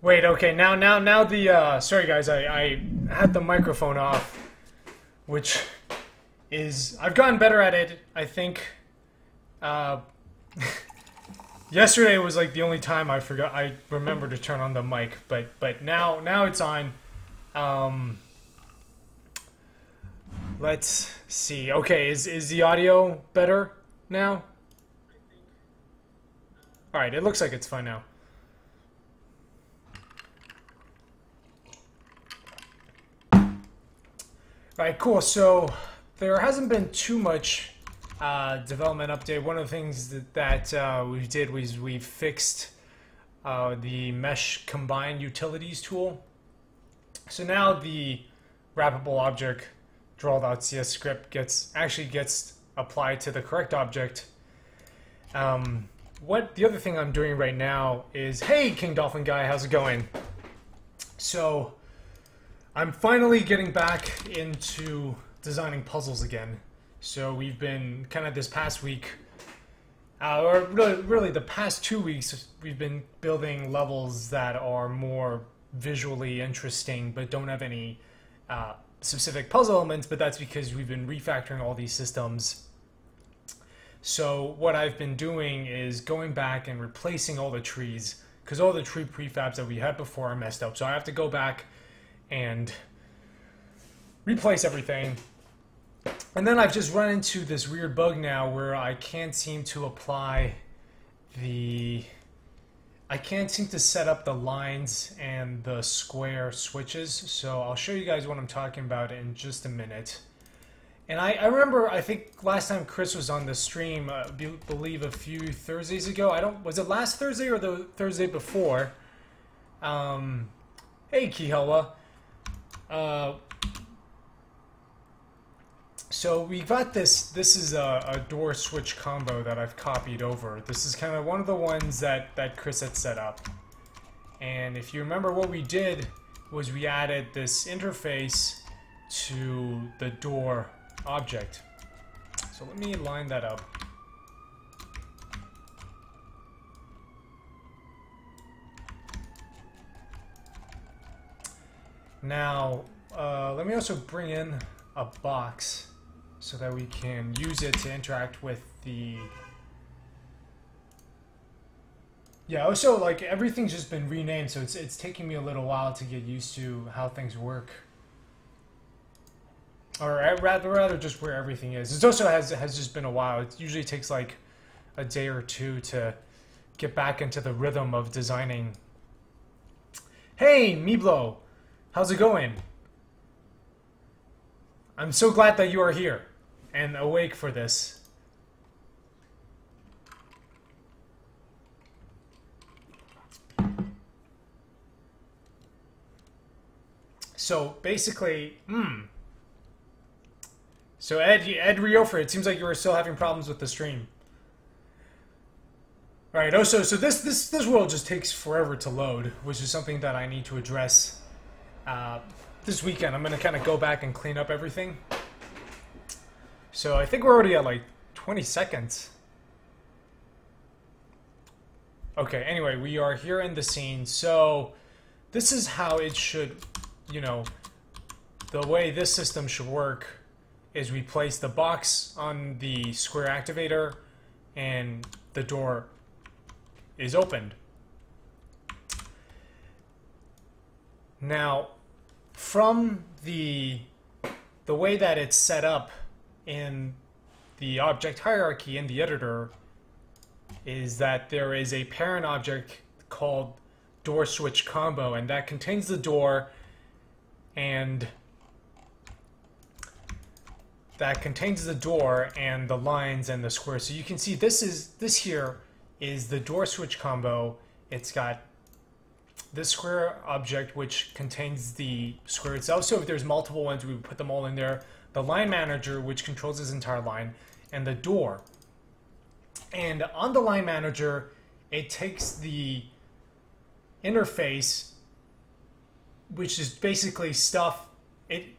Wait, okay, now the, sorry guys, I had the microphone off, which is, I've gotten better at it, I think. Yesterday was like the only time I remembered to turn on the mic, but now it's on. Let's see, okay, is the audio better now? Alright, it looks like it's fine now. Alright, cool. So there hasn't been too much development update. One of the things that we did was we fixed the mesh combine utilities tool. So now the wrappable object draw.cs script actually gets applied to the correct object. The other thing I'm doing right now is, hey King Dolphin Guy, how's it going? So I'm finally getting back into designing puzzles again. So we've been kind of this past week, or really the past 2 weeks, we've been building levels that are more visually interesting but don't have any specific puzzle elements, but that's because we've been refactoring all these systems. So what I've been doing is going back and replacing all the trees, because all the tree prefabs that we had before are messed up. So I have to go back and replace everything. And then I've just run into this weird bug now where I can't seem to set up the lines and the square switches. So I'll show you guys what I'm talking about in just a minute. And I remember, I think last time Chris was on the stream, believe a few Thursdays ago. Was it last Thursday or the Thursday before? Hey Kihala. So we got this is a door switch combo that I've copied over. This is kind of one of the ones that Chris had set up. And if you remember, what we did was we added this interface to the door object. So let me line that up. Now, let me also bring in a box so that we can use it to interact with the... Yeah, also, like, everything's just been renamed, so it's taking me a little while to get used to how things work. Or rather just where everything is. It also has just been a while. It usually takes like a day or two to get back into the rhythm of designing. Hey, Miblo! How's it going? I'm so glad that you are here and awake for this. So basically, So Ed Riofer, it seems like you were still having problems with the stream. All right. Also, so this world just takes forever to load, which is something that I need to address this weekend. I'm gonna kind of go back and clean up everything. So I think we're already at like 20 seconds. Okay. Anyway, we are here in the scene. So this is how it should, the way this system should work. Is we place the box on the square activator and the door is opened. Now, from the way that it's set up in the object hierarchy in the editor is that there is a parent object called door switch combo, and that contains the door and the lines and the squares. So you can see this here is the door switch combo. It's got this square object which contains the square itself. So if there's multiple ones, we would put them all in there. The line manager, which controls this entire line, and the door. And on the line manager, it takes the interface, which is basically stuff.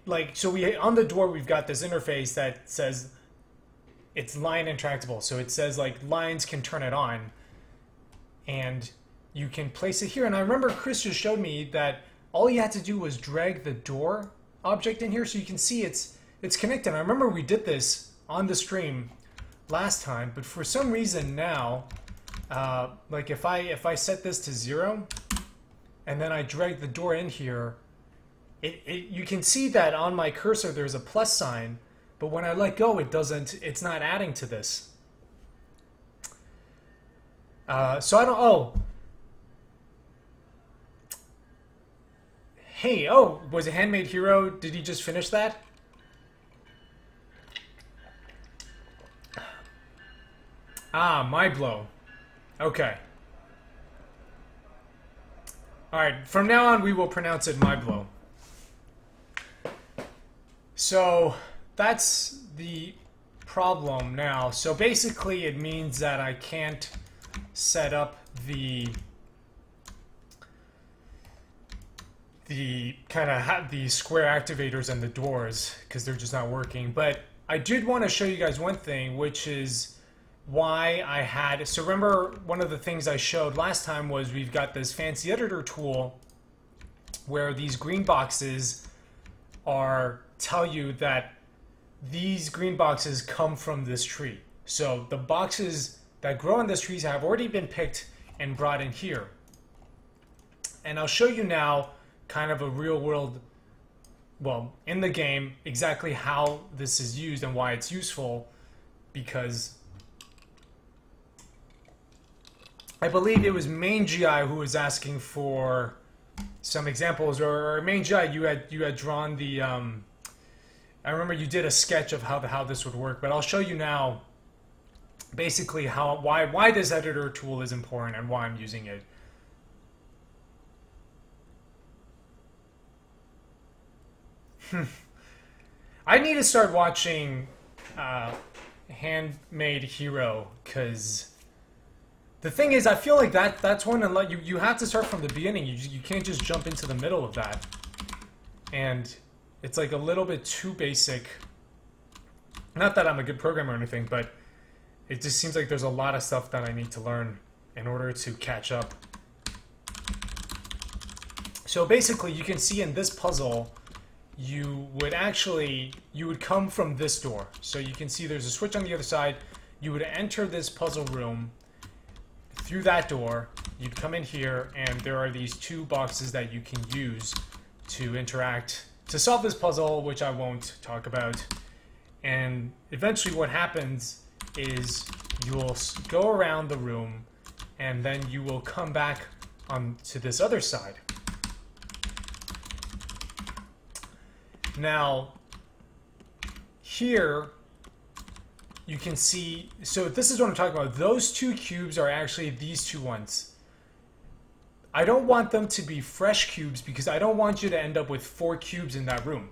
On the door we've got this interface that says it's line interactable. So it says like lines can turn it on, and you can place it here. And I remember Chris just showed me that all you had to do was drag the door object in here, so you can see it's connected. I remember we did this on the stream last time, but for some reason now, like if I set this to 0 and then I drag the door in here, you can see that on my cursor there's a plus sign, but when I let go it's not adding to this. So I don't, oh. Hey, oh, was it Handmade Hero? Did he just finish that? Ah, My Blow. Okay. Alright, from now on we will pronounce it My Blow. So, that's the problem now. So basically it means that I can't set up the kind of the square activators and the doors because they're just not working. But I did want to show you guys one thing, which is why I had, so remember one of the things I showed last time was we've got this fancy editor tool where these green boxes tell you that these green boxes come from this tree. So the boxes that grow on this tree have already been picked and brought in here. And I'll show you now kind of a real world, well, in the game, exactly how this is used and why it's useful, because I believe it was Main GI who was asking for some examples, or Main GI, you had drawn the, I remember you did a sketch of how this would work, but I'll show you now basically why this editor tool is important and why I'm using it. I need to start watching Handmade Hero, because the thing is, I feel like that's one, and you have to start from the beginning. You can't just jump into the middle of that, and it's like a little bit too basic. Not that I'm a good programmer or anything, but it just seems like there's a lot of stuff that I need to learn in order to catch up. So basically, you can see in this puzzle, you would come from this door. So you can see there's a switch on the other side. You would enter this puzzle room through that door. You'd come in here, and there are these two boxes that you can use to interact to solve this puzzle, which I won't talk about. And eventually what happens is you'll go around the room, and then you will come back to this other side. Now, here you can see, so this is what I'm talking about. Those two cubes are actually these two ones. I don't want them to be fresh cubes because I don't want you to end up with 4 cubes in that room.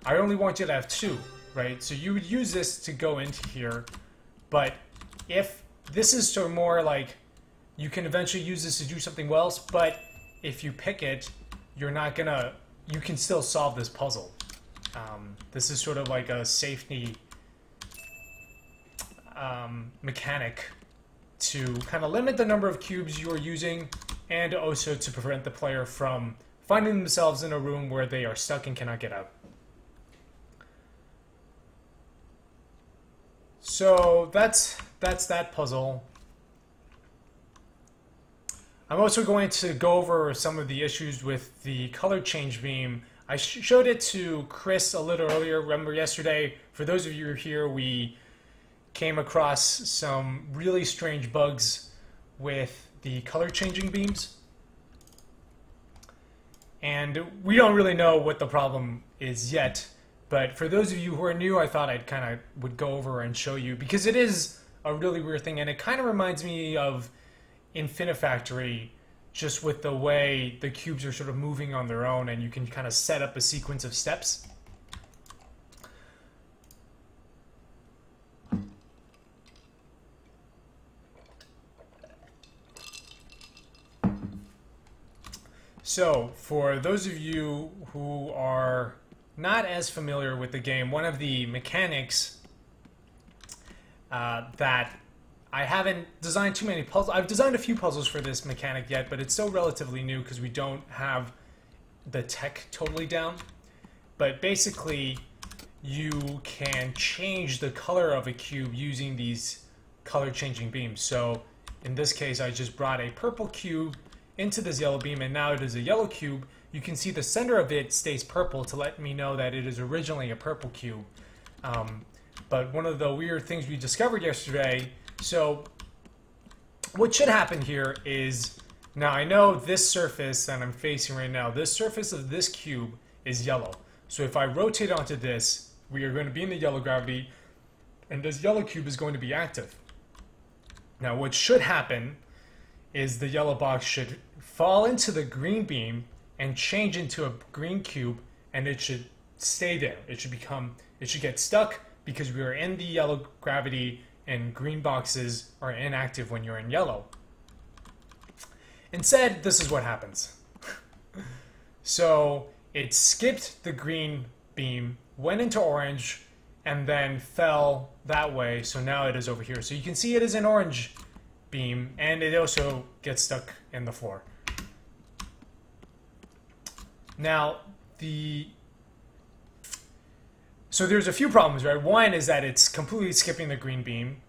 I only want you to have 2, right? So you would use this to go into here, but if this is sort of more like you can eventually use this to do something else, but if you pick it, you're not gonna, you can still solve this puzzle. This is sort of like a safety mechanic to kind of limit the number of cubes you are using, and also to prevent the player from finding themselves in a room where they are stuck and cannot get out. So that's that puzzle. I'm also going to go over some of the issues with the color change beam. I showed it to Chris a little earlier. Remember yesterday, for those of you who are here, we came across some really strange bugs with the color changing beams. And we don't really know what the problem is yet. But for those of you who are new, I thought I'd kind of would go over and show you, because it is a really weird thing, and it kind of reminds me of Infinifactory, just with the way the cubes are sort of moving on their own, and you can kind of set up a sequence of steps. So, for those of you who are not as familiar with the game, one of the mechanics that I haven't designed too many puzzles. I've designed a few puzzles for this mechanic yet, but it's still relatively new because we don't have the tech totally down. But basically, you can change the color of a cube using these color changing beams. So in this case, I just brought a purple cube into this yellow beam, and now it is a yellow cube. You can see the center of it stays purple to let me know that it is originally a purple cube. But one of the weird things we discovered yesterday, so what should happen here is, now I know this surface that I'm facing right now, this surface of this cube is yellow. So if I rotate onto this, we are going to be in the yellow gravity, and this yellow cube is going to be active. Now what should happen is the yellow box should fall into the green beam and change into a green cube, and it should stay there. It should get stuck because we are in the yellow gravity and green boxes are inactive when you're in yellow. Instead, this is what happens. So it skipped the green beam, went into orange, and then fell that way. So now it is over here. So you can see it is an orange beam, and it also gets stuck in the floor. Now, so there's a few problems, right? One is that it's completely skipping the green beam,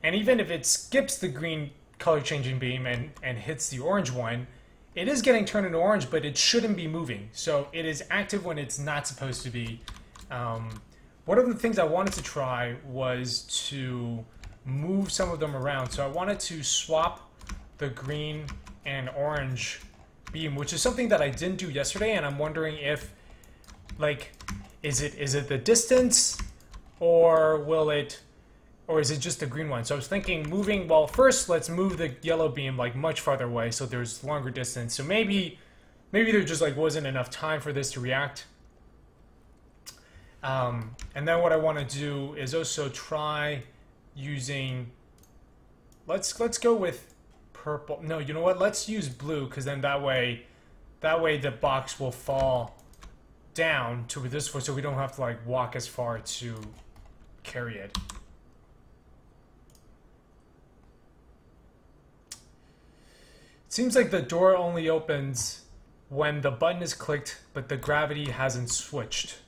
and even if it skips the green color changing beam and hits the orange one, it is getting turned into orange, but it shouldn't be moving. So it is active when it's not supposed to be. One of the things I wanted to try was to move some of them around. So I wanted to swap the green and orange beam, which is something that I didn't do yesterday, and I'm wondering if, like, is it the distance, or is it just the green one? So I was thinking moving, well, first let's move the yellow beam like much farther away so there's longer distance. So maybe there just like wasn't enough time for this to react. And then what I want to do is also try using, let's go with purple. No, you know what? Let's use blue, because then that way the box will fall down to this floor, so we don't have to like walk as far to carry it. It seems like the door only opens when the button is clicked, but the gravity hasn't switched.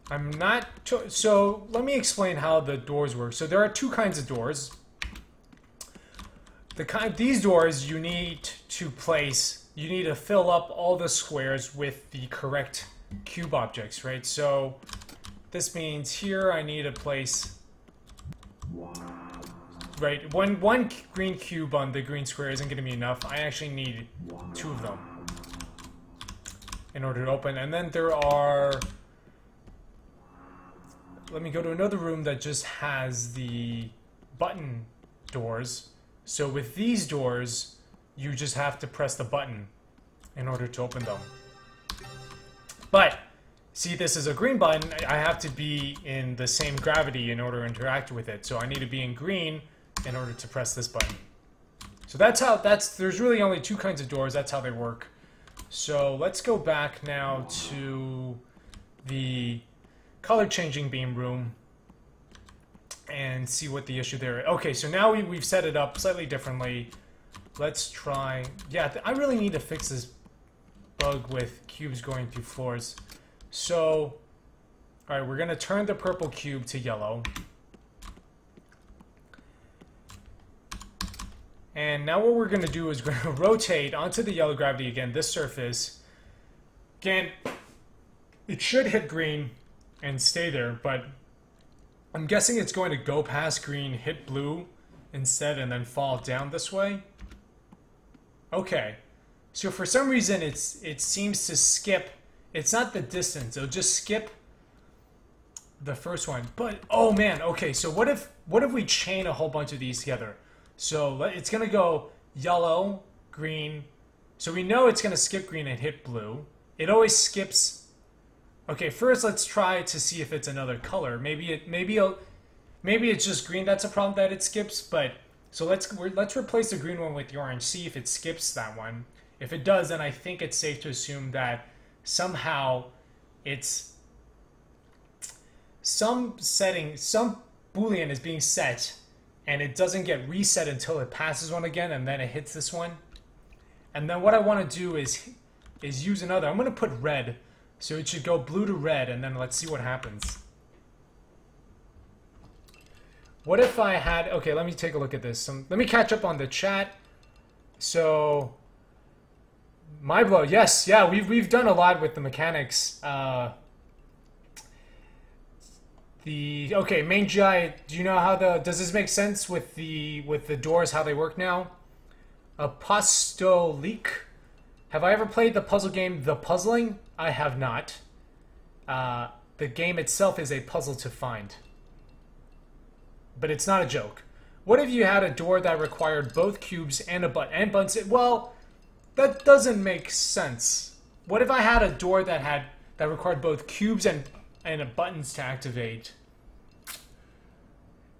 I'm not so let me explain how the doors work. So there are two kinds of doors. These doors you need to fill up all the squares with the correct cube objects, right? So this means here I need to place, right, one green cube on the green square isn't going to be enough. I actually need two of them in order to open. And then there are, let me go to another room that just has the button doors. So with these doors, you just have to press the button in order to open them. But, see, this is a green button. I have to be in the same gravity in order to interact with it. So I need to be in green in order to press this button. So there's really only two kinds of doors. That's how they work. So let's go back now to the color changing beam room and see what the issue there is. Okay, so now we've set it up slightly differently. Let's try, yeah, I really need to fix this bug with cubes going through floors. So, alright, we're going to turn the purple cube to yellow. And now what we're going to do is we're going to rotate onto the yellow gravity again, this surface. Again, it should hit green and stay there, but I'm guessing it's going to go past green, hit blue instead, and then fall down this way. Okay, so for some reason it seems to skip. It's not the distance; it'll just skip the first one. But oh man, okay. So what if we chain a whole bunch of these together? So it's gonna go yellow, green. So we know it's gonna skip green and hit blue. It always skips. Okay, first let's try to see if it's another color. Maybe it's just green. That's a problem that it skips. But so let's replace the green one with the orange. See if it skips that one. If it does, then I think it's safe to assume that somehow it's some Boolean is being set and it doesn't get reset until it passes one again, and then it hits this one. And then what I want to do is use another. I'm going to put red, so it should go blue to red, and then let's see what happens. What if I had... Okay, let me take a look at this. Let me catch up on the chat. So, my blow. Yes, yeah, we've done a lot with the mechanics. Okay, main GI. Do you know how does this make sense with the doors, how they work now? Apostolique. Have I ever played the puzzle game The Puzzling? I have not. The game itself is a puzzle to find. But it's not a joke. What if you had a door that required both cubes and a button? And buttons? Well, that doesn't make sense. What if I had a door that required both cubes and buttons to activate?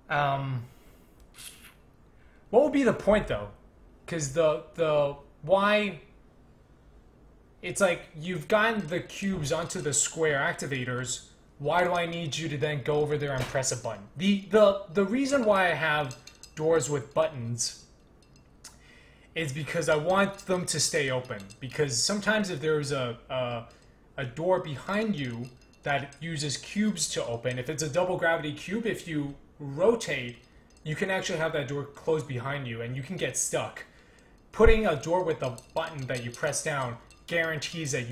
What would be the point, though? Because the why... It's like, you've gotten the cubes onto the square activators. Why do I need you to then go over there and press a button? The reason why I have doors with buttons is because I want them to stay open. Because sometimes if there's a door behind you that uses cubes to open, if it's a double gravity cube, if you rotate, you can actually have that door close behind you and you can get stuck. Putting a door with a button that you press down guarantees that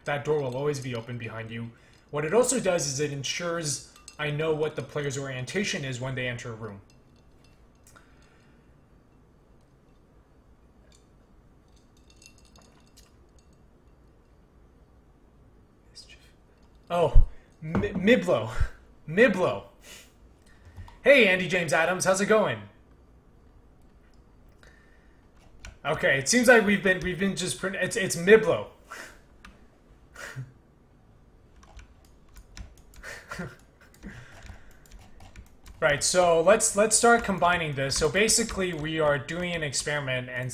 that door will always be open behind you. What it also does is it ensures I know what the player's orientation is when they enter a room. Oh, Miblo. Miblo. Hey, Andy James Adams, how's it going? Okay, it seems like we've been just it's Miblo. Right, so let's start combining this. So basically, we are doing an experiment and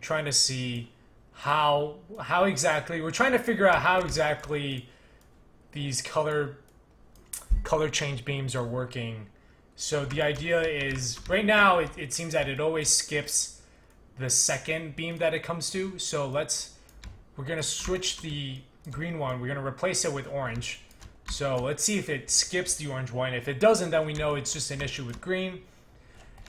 trying to see how exactly we're trying to figure out how exactly these color change beams are working. So the idea is right now it seems that it always skips the second beam that it comes to. So we're gonna switch the green one. We're gonna replace it with orange. So let's see if it skips the orange one. If it doesn't, then we know it's just an issue with green.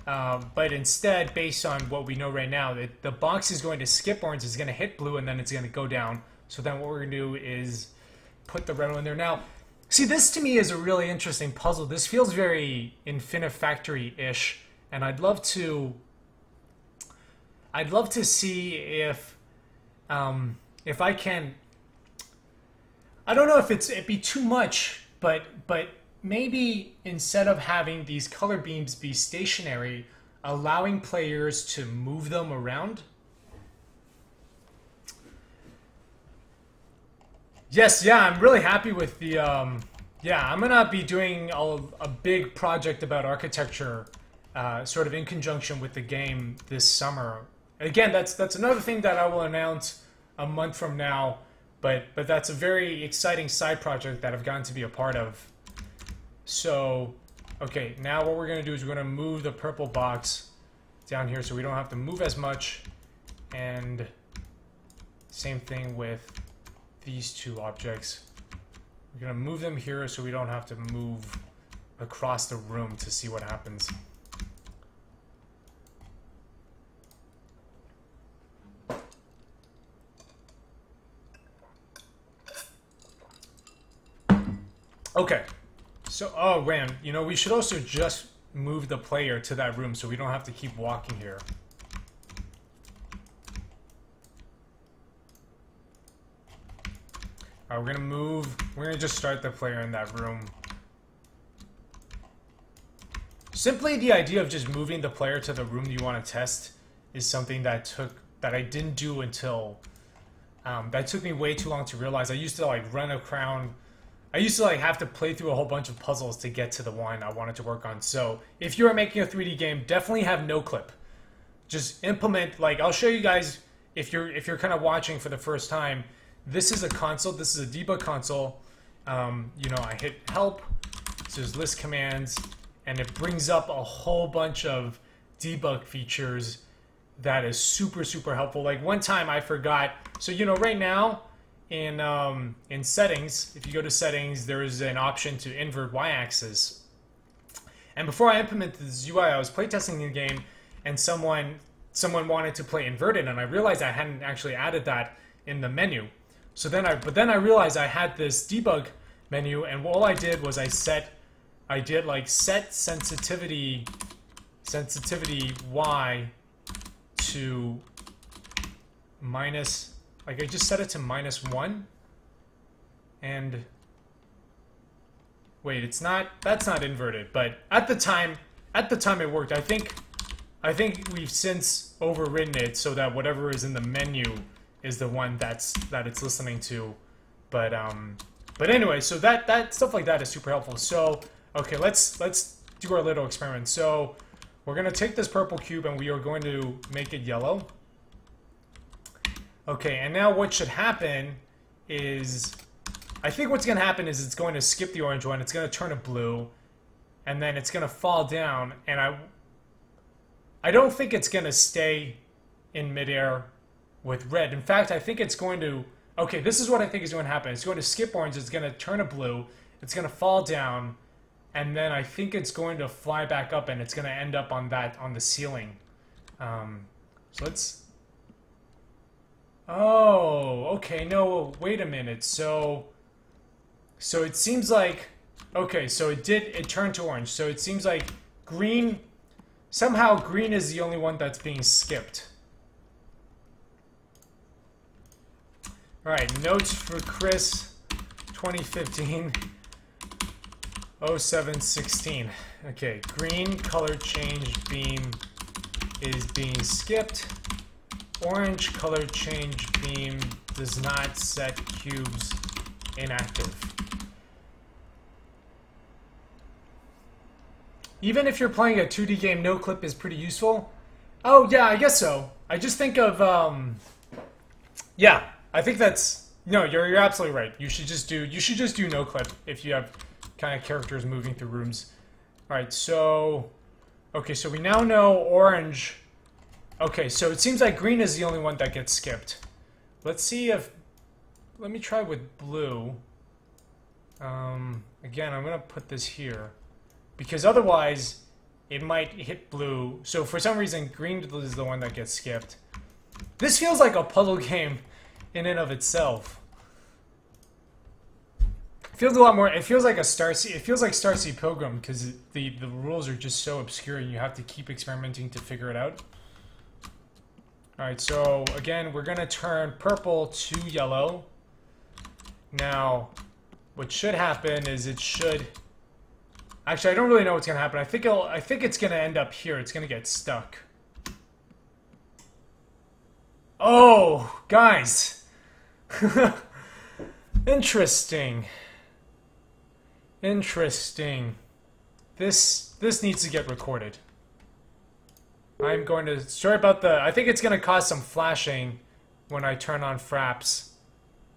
But instead, based on what we know right now, the box is going to skip orange, it's going to hit blue, and then it's going to go down. So then what we're going to do is put the red one in there. Now, see, this to me is a really interesting puzzle. This feels very Infinifactory-ish, and I'd love to see if I can... I don't know if it'd be too much, but maybe instead of having these color beams be stationary, allowing players to move them around. Yes, yeah, I'm really happy with the yeah, I'm gonna be doing a big project about architecture, sort of in conjunction with the game this summer. Again, that's another thing that I will announce a month from now. But that's a very exciting side project that I've gotten to be a part of. So, okay, now what we're going to do is we're going to move the purple box down here so we don't have to move as much. And same thing with these two objects. We're going to move them here so we don't have to move across the room to see what happens. Okay, so, oh man, you know, we should also just move the player to that room so we don't have to keep walking here. Alright, we're gonna just start the player in that room. Simply the idea of just moving the player to the room you want to test is something that I didn't do until, that took me way too long to realize. I used to like run around. I used to like have to play through a whole bunch of puzzles to get to the one I wanted to work on. So if you are making a 3D game, definitely have no clip. Just implement, like, I'll show you guys if you're kind of watching for the first time. This is a console. This is a debug console. You know, I hit help. So there's list commands, and it brings up a whole bunch of debug features that is super, super helpful. Like one time I forgot, so you know right now in settings, if you go to settings, there is an option to invert y-axis. And before I implemented this UI, I was playtesting the game, and someone wanted to play inverted, and I realized I hadn't actually added that in the menu. So then I realized I had this debug menu, and all I did was set sensitivity y to minus, like I just set it to -1, and wait, that's not inverted, but at the time it worked. I think we've since overridden it so that whatever is in the menu is the one that it's listening to. But anyway, so that stuff like that is super helpful. So okay, let's do our little experiment. So we're gonna take this purple cube and we are going to make it yellow. Okay, and now what should happen is, I think what's gonna happen is it's going to skip the orange one, it's gonna turn to blue, and then it's gonna fall down, and I don't think it's gonna stay in midair with red. In fact, I think it's going to, okay, this is what I think is going to happen. It's going to skip orange, it's going to turn to blue, it's going to fall down, and then I think it's going to fly back up, and it's going to end up on the ceiling. So let's, oh, okay, no, wait a minute. So it seems like, okay, so it turned to orange. So it seems like green, somehow green is the only one that's being skipped. All right, notes for Chris, 2015, 0716. Okay, green color change beam is being skipped. Orange color change beam does not set cubes inactive. Even if you're playing a 2D game, no clip is pretty useful. Oh yeah, I guess so. I just think of yeah. I think that's, no, you're absolutely right. You should just do no clip if you have kind of characters moving through rooms. All right, so okay, so we now know orange. Okay, so it seems like green is the only one that gets skipped. Let's see if, let me try with blue. Again, I'm gonna put this here because otherwise it might hit blue. So for some reason, green is the one that gets skipped. This feels like a puzzle game in and of itself. It feels a lot more, it feels like a Starseed, it feels like Starseed Pilgrim because the rules are just so obscure and you have to keep experimenting to figure it out. Alright, so again, we're gonna turn purple to yellow. Now, what should happen is it should, actually I don't really know what's gonna happen. I think it's gonna end up here, it's gonna get stuck. Oh, guys. Interesting. Interesting. This needs to get recorded. I'm going to, sorry about the, I think it's going to cause some flashing when I turn on fraps.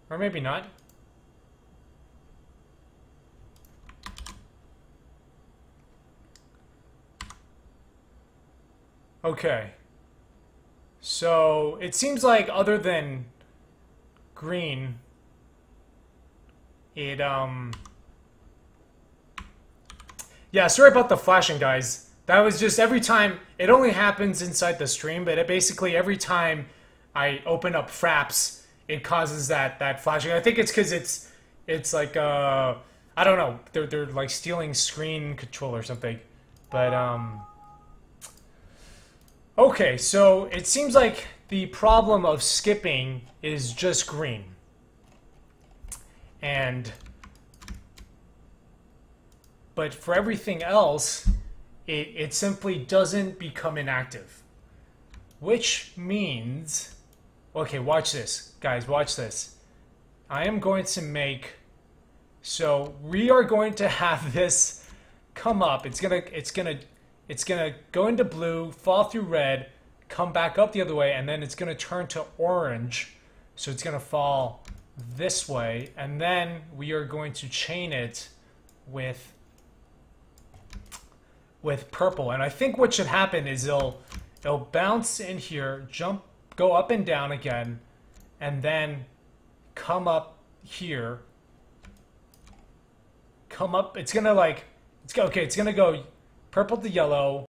Or maybe not. Okay. So, it seems like other than green, it, yeah, sorry about the flashing, guys. That was just every time, it only happens inside the stream, but it basically every time I open up fraps, it causes that flashing. I think it's because it's like, I don't know, they're like stealing screen control or something. But, okay, so it seems like the problem of skipping is just green. But for everything else, it simply doesn't become inactive. Which means, okay, watch this, guys, watch this. I am going to make, so we are going to have this come up. It's gonna go into blue, fall through red, come back up the other way, and then it's gonna turn to orange. So it's gonna fall this way, and then we are going to chain it with with purple. And I think what should happen is it'll bounce in here, go up and down again, and then come up here. Come up. It's gonna like. It's gonna go purple to yellow.